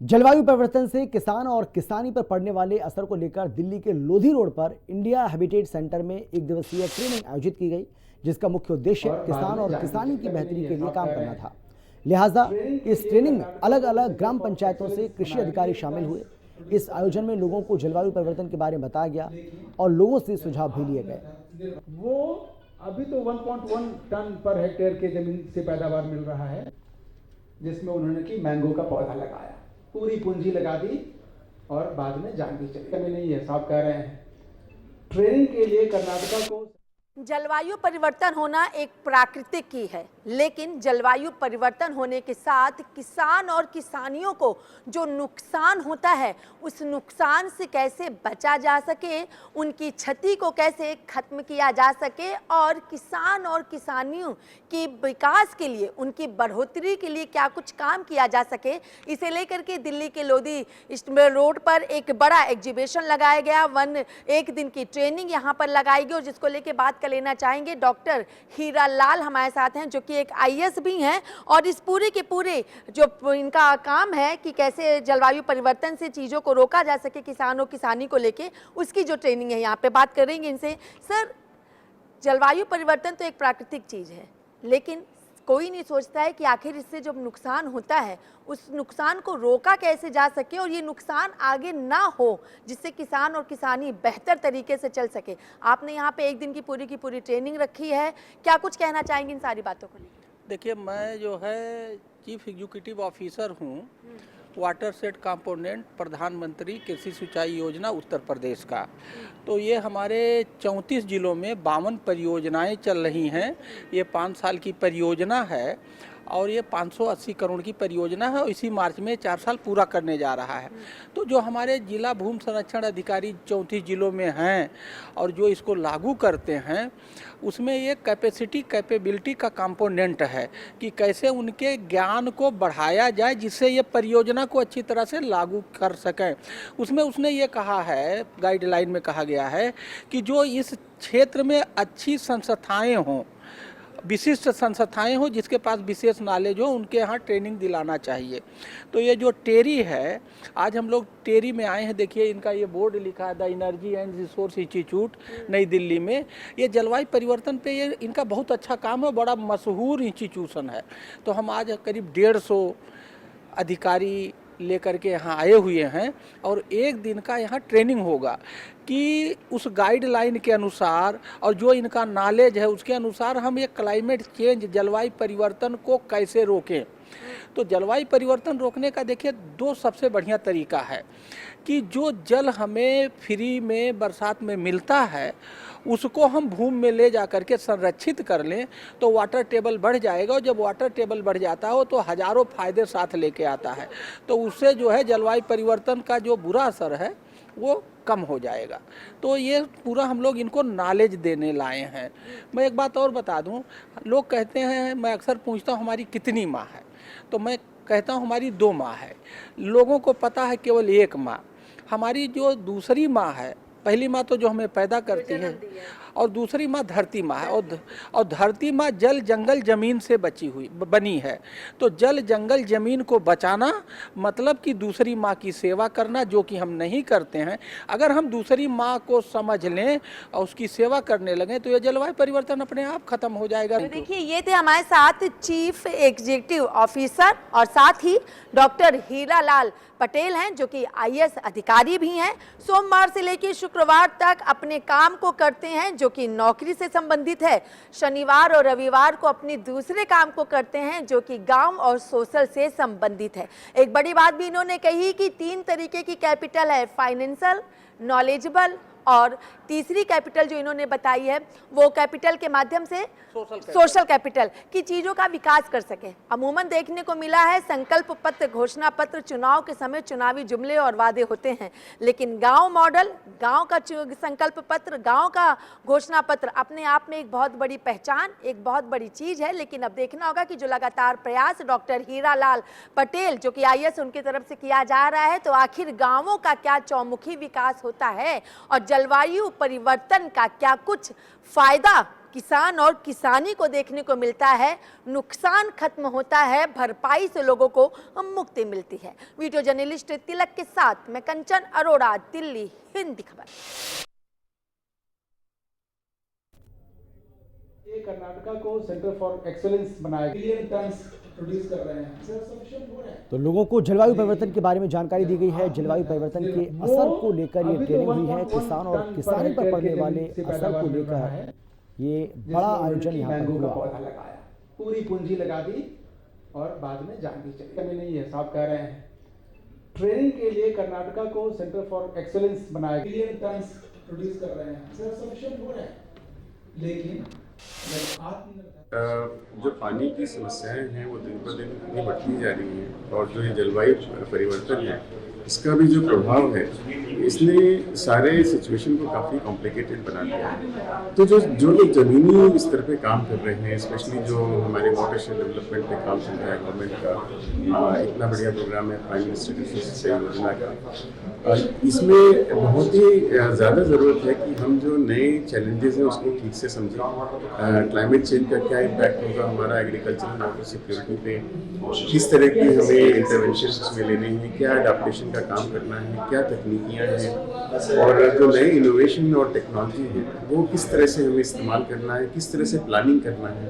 जलवायु परिवर्तन से किसान और किसानी पर पड़ने वाले असर को लेकर दिल्ली के लोधी रोड पर इंडिया हैबिटेट सेंटर में एक दिवसीय ट्रेनिंग आयोजित की गई, जिसका मुख्य उद्देश्य किसान और किसानी की बेहतरी के लिए काम करना था। लिहाजा इस ट्रेनिंग में अलग अलग ग्राम पंचायतों से कृषि अधिकारी शामिल हुए। इस आयोजन में लोगों को जलवायु परिवर्तन के बारे में बताया गया और लोगों से सुझाव भी लिए गए। वो अभी तो 1.1 टन पर हेक्टेयर के जमीन से पैदावार मिल रहा है, जिसमें उन्होंने की मैंगो का पौधा लगाया, पूरी पूंजी लगा दी और बाद में जान भी चली। कमी नहीं है, साहब कह रहे हैं ट्रेनिंग के लिए कर्नाटका को। जलवायु परिवर्तन होना एक प्राकृतिक ही है, लेकिन जलवायु परिवर्तन होने के साथ किसान और किसानियों को जो नुकसान होता है, उस नुकसान से कैसे बचा जा सके, उनकी क्षति को कैसे खत्म किया जा सके और किसान और किसानियों की विकास के लिए, उनकी बढ़ोतरी के लिए क्या कुछ काम किया जा सके, इसे लेकर के दिल्ली के लोधी रोड पर एक बड़ा एग्जीबिशन लगाया गया। एक दिन की ट्रेनिंग यहाँ पर लगाई गई और जिसको लेके बात लेना चाहेंगे डॉक्टर हीरा लाल हमारे साथ हैं, जो कि एक आईएएस भी हैं और इस पूरे के पूरे जो इनका काम है कि कैसे जलवायु परिवर्तन से चीज़ों को रोका जा सके किसानों किसानी को लेके, उसकी जो ट्रेनिंग है यहाँ पे बात करेंगे इनसे। सर, जलवायु परिवर्तन तो एक प्राकृतिक चीज़ है, लेकिन कोई नहीं सोचता है कि आखिर इससे जो नुकसान होता है उस नुकसान को रोका कैसे जा सके और ये नुकसान आगे ना हो, जिससे किसान और किसानी बेहतर तरीके से चल सके। आपने यहाँ पे एक दिन की पूरी ट्रेनिंग रखी है, क्या कुछ कहना चाहेंगे इन सारी बातों को लेकर? देखिए, मैं जो है चीफ एग्जीक्यूटिव ऑफिसर हूँ वाटर सेट कंपोनेंट प्रधानमंत्री कृषि सिंचाई योजना उत्तर प्रदेश का। तो ये हमारे 34 जिलों में 52 परियोजनाएं चल रही हैं। ये 5 साल की परियोजना है और ये 580 करोड़ की परियोजना है और इसी मार्च में 4 साल पूरा करने जा रहा है। तो जो हमारे जिला भूमि संरक्षण अधिकारी 34 जिलों में हैं और जो इसको लागू करते हैं, उसमें ये कैपेबिलिटी का कंपोनेंट है कि कैसे उनके ज्ञान को बढ़ाया जाए जिससे ये परियोजना को अच्छी तरह से लागू कर सकें। उसमें उसने ये कहा है, गाइडलाइन में कहा गया है कि जो इस क्षेत्र में अच्छी संस्थाएं हों, विशिष्ट संस्थाएं हो, जिसके पास विशेष नॉलेज हो, उनके यहाँ ट्रेनिंग दिलाना चाहिए। तो ये जो टेरी है, आज हम लोग टेरी में आए हैं। देखिए, इनका ये बोर्ड लिखा है the energy and resource institute नई दिल्ली में। ये जलवायु परिवर्तन पे ये इनका बहुत अच्छा काम है, बड़ा मशहूर इंस्टीट्यूशन है। तो हम आज करीब 150 अधिकारी लेकर के यहाँ आए हुए हैं और एक दिन का यहाँ ट्रेनिंग होगा कि उस गाइडलाइन के अनुसार और जो इनका नॉलेज है उसके अनुसार हम ये क्लाइमेट चेंज, जलवायु परिवर्तन को कैसे रोकें। तो जलवायु परिवर्तन रोकने का देखिए 2 सबसे बढ़िया तरीका है कि जो जल हमें फ्री में बरसात में मिलता है उसको हम भूमि में ले जा करके संरक्षित कर लें तो वाटर टेबल बढ़ जाएगा और जब वाटर टेबल बढ़ जाता हो तो हजारों फायदे साथ लेके आता है। तो उससे जो है जलवायु परिवर्तन का जो बुरा असर है वो कम हो जाएगा। तो ये पूरा हम लोग इनको नॉलेज देने लाए हैं। मैं एक बात और बता दूं, लोग कहते हैं, मैं अक्सर पूछता हूँ हमारी कितनी माँ है, तो मैं कहता हूँ हमारी 2 माँ है। लोगों को पता है केवल 1 माँ। हमारी जो दूसरी माँ है, पहली माँ तो जो हमें पैदा करती है और दूसरी माँ धरती माँ है और धरती माँ जल जंगल जमीन से बनी है। तो जल जंगल जमीन को बचाना मतलब कि दूसरी माँ की सेवा करना, जो कि हम नहीं करते हैं। अगर हम दूसरी माँ को समझ लें और उसकी सेवा करने लगें तो ये जलवायु परिवर्तन अपने आप खत्म हो जाएगा। तो देखिए, ये थे हमारे साथ चीफ एग्जीक्यूटिव ऑफिसर और साथ ही डॉक्टर हीरा लाल पटेल हैं, जो कि आईएएस अधिकारी भी हैं। सोमवार से लेकर शुक्रवार तक अपने काम को करते हैं जो कि नौकरी से संबंधित है। शनिवार और रविवार को अपने दूसरे काम को करते हैं जो कि गांव और सोशल से संबंधित है। एक बड़ी बात भी इन्होंने कही कि 3 तरीके की कैपिटल है, फाइनेंशियल, नॉलेजेबल और तीसरी कैपिटल जो इन्होंने बताई है वो कैपिटल के माध्यम से सोशल कैपिटल की चीज़ों का विकास कर सके। अमूमन देखने को मिला है संकल्प पत्र, घोषणा पत्र चुनाव के समय चुनावी जुमले और वादे होते हैं, लेकिन गांव मॉडल, गांव का संकल्प पत्र, गांव का घोषणा पत्र अपने आप में एक बहुत बड़ी पहचान, एक बहुत बड़ी चीज़ है। लेकिन अब देखना होगा कि जो लगातार प्रयास डॉक्टर हीरा लाल पटेल जो कि आईएएस उनकी तरफ से किया जा रहा है, तो आखिर गाँवों का क्या चौमुखी विकास होता है और जलवायु परिवर्तन का क्या कुछ फायदा किसान और किसानी को देखने को मिलता है, नुकसान खत्म होता है, भरपाई से लोगों को मुक्ति मिलती है। वीडियो जर्नलिस्ट तिलक के साथ मैं कंचन अरोड़ा, दिल्ली, हिंदी खबर। ये कर्नाटका को सेंटर फॉर एक्सेलेंस बनाया, बिलियन टन्स प्रोड्यूस कर रहे हैं, सफिशिएंट हो रहे हैं। तो लोगों को जलवायु परिवर्तन के बारे में जानकारी दी गई है। जलवायु परिवर्तन के असर को लेकर ये ट्रेनिंग हुई है। किसान और किसानी पर पड़ने वाले असर को लेकर ये बड़ा आयोजन यहाँ पर मैंगो का हुआ। पौधा लगाया, पूरी पूंजी लगा दी और बाद में जान भी चली। कमी नहीं है, साहब कह रहे हैं। ट्रेनिंग के लिए कर्नाटका को सेंटर फॉर एक्सेलेंस बनाया, बिलियन टन्स प्रोड्यूस कर रहे हैं, सफिशिएंट हो रहे हैं। लेकिन जो पानी की समस्याएं हैं वो दिन पर दिन इतनी बढ़ती जा रही हैं और जो ये जलवायु परिवर्तन है इसका भी जो प्रभाव है इसने सारे सिचुएशन को काफ़ी कॉम्प्लिकेटेड बना दिया है। तो जो लोग ज़मीनी स्तर पे काम कर रहे हैं, स्पेशली जो हमारे वाटरशेड डेवलपमेंट पे काम चल रहा है गवर्नमेंट का, इतना बढ़िया प्रोग्राम है प्राइम मिनिस्टर कृषि सिंचाई योजना का, इसमें बहुत ही ज़्यादा ज़रूरत है कि हम जो नए चैलेंजेस हैं उसको ठीक से समझें। क्लाइमेट चेंज का क्या इम्पैक्ट होगा हमारा एग्रीकल्चरल वाटर सिक्योरिटी पे, किस तरह की हमें इंटरवेंशन इसमें लेने हैं, क्या अडाप्टेशन का काम करना है, क्या तकनीकियाँ हैं और जो नए इनोवेशन और टेक्नोलॉजी है वो किस तरह से हमें इस्तेमाल करना है, किस तरह से प्लानिंग करना है।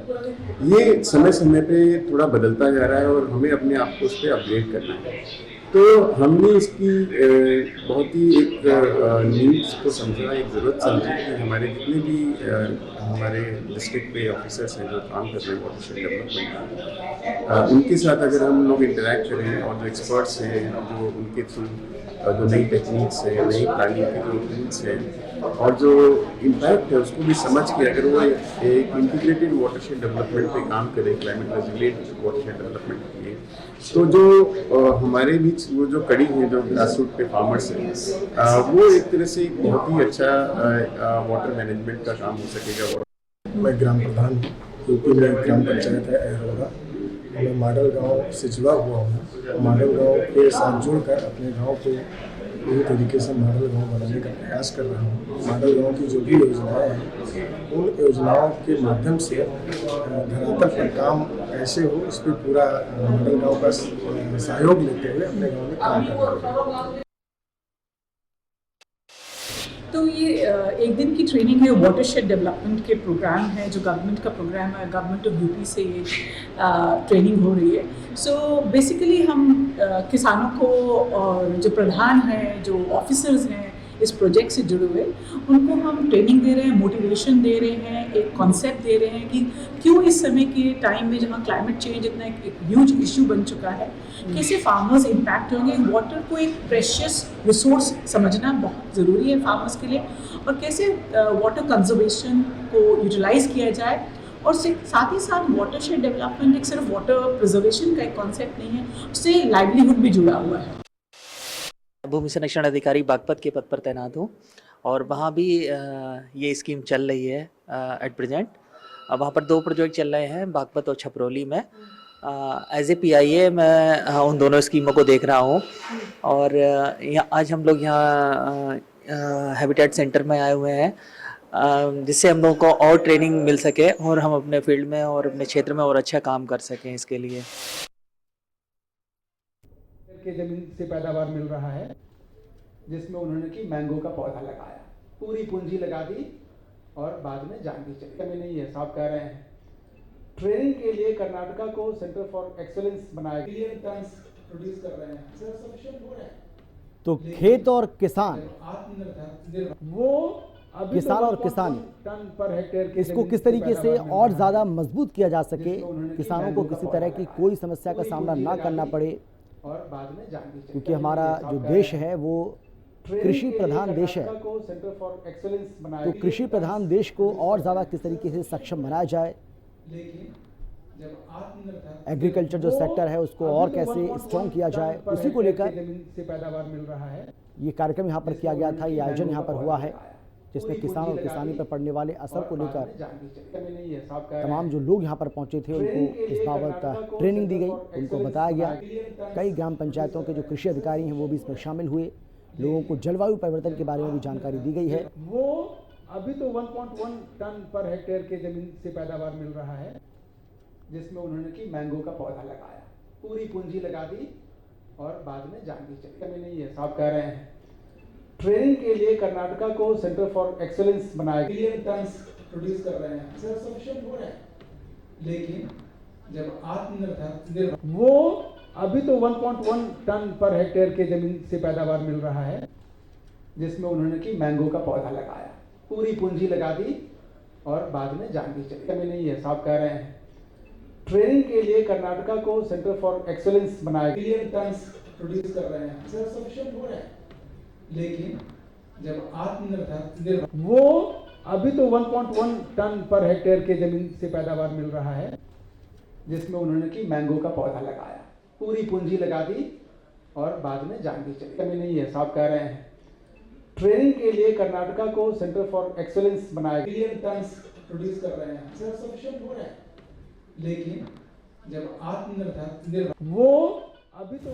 ये समय समय पे थोड़ा बदलता जा रहा है और हमें अपने आप को उस पर अपग्रेड करना है। तो हमने इसकी बहुत ही एक नीड्स को समझा, एक ज़रूरत समझी कि हमारे जितने भी हमारे डिस्ट्रिक्ट पे ऑफिसर्स हैं जो काम कर रहे हैं वाटरशेड डेवलपमेंट का, उनके साथ अगर हम लोग इंटरेक्ट करें और जो एक्सपर्ट्स हैं जो उनके थ्रू जो नई टेक्निक्स हैं, नई प्लानिंग के जो टूल्स हैं और जो इम्पैक्ट है उसको भी समझ के अगर वो एक इंटीग्रेटेड वाटरशेड डेवलपमेंट पे काम करें, क्लाइमेट रेजिलिएंट वाटरशेड डेवलपमेंट के लिए, तो जो हमारे बीच वो जो कड़ी है जो ग्रासरूट पे फार्मर्स हैं वो एक तरह से एक बहुत ही अच्छा वाटर मैनेजमेंट का काम हो सकेगा। मैं ग्राम प्रधान यूपी में ग्राम पंचायत है अहरोड़ा, मैं मॉडल गांव से जुड़ा हुआ हूँ। मॉडल गांव के साथ जुड़कर अपने गांव को पूरी तरीके से मॉडल गांव बनाने का प्रयास कर रहा हूँ। मॉडल गांव की जो भी योजनाएं हैं उन योजनाओं के माध्यम से धरातल पर काम कैसे हो इस पर पूरा मॉडल गांव का सहयोग लेते हुए अपने गांव में काम कर रहे हैं। तो ये एक दिन की ट्रेनिंग है, वाटरशेड डेवलपमेंट के प्रोग्राम है जो गवर्नमेंट का प्रोग्राम है, गवर्नमेंट ऑफ यूपी से ये ट्रेनिंग हो रही है। सो बेसिकली हम किसानों को और जो प्रधान हैं, जो ऑफिसर्स हैं इस प्रोजेक्ट से जुड़े हुए, उनको हम ट्रेनिंग दे रहे हैं, मोटिवेशन दे रहे हैं, एक कॉन्सेप्ट दे रहे हैं कि क्यों इस समय के टाइम में जहाँ क्लाइमेट चेंज इतना एक ह्यूज इशू बन चुका है, कैसे फार्मर्स इम्पैक्ट होंगे। वाटर को एक प्रेशियस रिसोर्स समझना बहुत ज़रूरी है फार्मर्स के लिए, और कैसे वाटर कंजर्वेशन को यूटिलाइज किया जाए। और साथ ही साथ वाटरशेड डेवलपमेंट एक सिर्फ वाटर प्रिजर्वेशन का एक कॉन्सेप्ट नहीं है, उससे लाइवलीहुड भी जुड़ा हुआ है। भूमि संरक्षण अधिकारी बागपत के पद पर तैनात हूँ और वहाँ भी ये स्कीम चल रही है एट प्रेजेंट। वहाँ पर 2 प्रोजेक्ट चल रहे हैं बागपत और छपरौली में। एज ए PIA मैं उन दोनों स्कीमों को देख रहा हूँ और आज हम लोग यहाँ हैबिटेट सेंटर में आए हुए हैं जिससे हम लोगों को और ट्रेनिंग मिल सके और हम अपने फील्ड में और अपने क्षेत्र में और अच्छा काम कर सकें। इसके लिए के जमीन से पैदावार मिल रहा है, जिसमें उन्होंने की मैंगो का पौधा लगाया, पूरी पूंजी लगा दी और बाद में जान भी चली। कमी नहीं है, साहब कह रहे हैं। ट्रेनिंग के लिए कर्नाटका को सेंटर फॉर एक्सेलेंस बनाया, बिलियन टन्स प्रोड्यूस कर रहे हैं, सफिशिएंट हो रहे हैं। तो खेत और किसान, वो किसान और किसानी टन पर हेक्टेयर इसको किस तरीके से और ज़्यादा मजबूत किया जा सके, किसानों को किसी तरह की कोई समस्या का सामना ना करना पड़े, और बाद में जान भी चली। क्योंकि हमारा जो देश है वो कृषि प्रधान देश है। तो कृषि प्रधान देश को और ज़्यादा किस तरीके से सक्षम बनाया जाए, एग्रीकल्चर जो सेक्टर है उसको और कैसे स्ट्रॉन्ग किया जाए, उसी को लेकर से पैदावार मिल रहा है। ये कार्यक्रम यहाँ पर किया गया था। ये आयोजन यहाँ पर हुआ है जिसमें किसान और किसानी पर पड़ने वाले असर को लेकर तमाम जो लोग यहाँ पर पहुँचे थे उनको इस बाबत ट्रेनिंग दी गई, उनको बताया गया। कई ग्राम पंचायतों के जो कृषि अधिकारी हैं वो भी इसमें शामिल हुए। लोगों को जलवायु परिवर्तन के बारे में भी जानकारी दी गई है। अभी तो 1.1 टन पर हेक्टेयर के जमीन से पैदावार मिल रहा है, जिसमें उन्होंने की मैंगो का पौधा लगाया, पूरी पूंजी लगा दी और बाद में जान भी चली। कमी नहीं है, साहब कह रहे हैं। ट्रेनिंग के लिए कर्नाटका को सेंटर फॉर एक्सेलेंस बनाया, बिलियन टन प्रोड्यूस कर रहे हैं, सेल्फ सफिशिएंट हो रहे हैं, लेकिन जब आत्मनिर्भर वो अभी तो 1.1 टन पर हेक्टेयर के जमीन से पैदावार मिल रहा है, जिसमें उन्होंने की मैंगो का पौधा लगाया, पूरी पूंजी लगा दी और बाद में जान भी चली। कमी नहीं है, साहब कह रहे हैं। ट्रेनिंग के लिए कर्नाटका को सेंटर फॉर एक्सेलेंस बनाया, बिलियन टन प्रोड्यूस कर रहे हैं, सेल्फ सफिशिएंट हो रहे हैं, लेकिन जब आत्मनिर्भर वो अभी तो 1.1 टन पर हेक्टेयर के जमीन से पैदावार मिल रहा है, जिसमें उन्होंने की मैंगो का पौधा लगाया, पूरी पूंजी लगा दी और बाद में जान भी चली। कमी नहीं है, साहब कह रहे हैं। ट्रेनिंग के लिए कर्नाटका को सेंटर फॉर एक्सेलेंस बनाया, बिलियन टन प्रोड्यूस कर रहे हैं, सेल्फ सफिशिएंट हो रहे हैं, लेकिन जब आत्मनिर्भर वो अभी तो